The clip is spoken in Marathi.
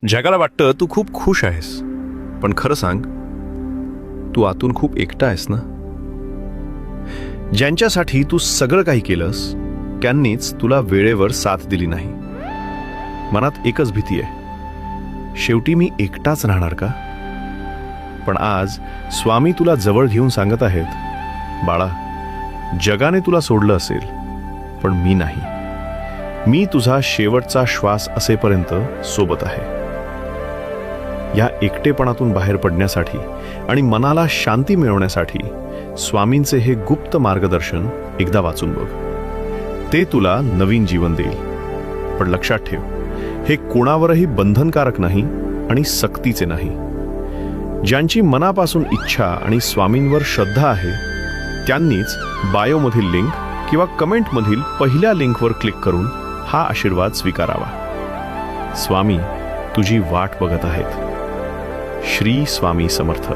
जगाला वाटतं तू खूप खुश आहेस, पण खरं सांग, तू आतून खूप एकटा आहेस ना. ज्यांच्यासाठी तू सगळं काही केलंस त्यांनीच तुला वेळेवर साथ दिली नाही. मनात एकच भीती आहे, शेवटी मी एकटाच राहणार का. पण आज स्वामी तुला जवळ घेऊन सांगत आहेत, बाळा, जगाने तुला सोडलं असेल पण मी नाही. मी तुझा शेवटचा श्वास असेपर्यंत सोबत आहे. या एकटेपणातून बाहेर पडण्यासाठी आणि मनाला शांती मिळवण्यासाठी स्वामींचे हे गुप्त मार्गदर्शन एकदा वाचून बघ. ते तुला नवीन जीवन देईल. पण लक्षात ठेव, हे कोणावरही बंधनकारक नाही आणि सक्तीचे नाही. ज्यांची मनापासून इच्छा आणि स्वामींवर श्रद्धा आहे त्यांनीच बायोमधील लिंक किंवा कमेंटमधील पहिल्या लिंकवर क्लिक करून हा आशीर्वाद स्वीकारावा. स्वामी तुझी वाट बघत आहेत. श्री स्वामी समर्थ.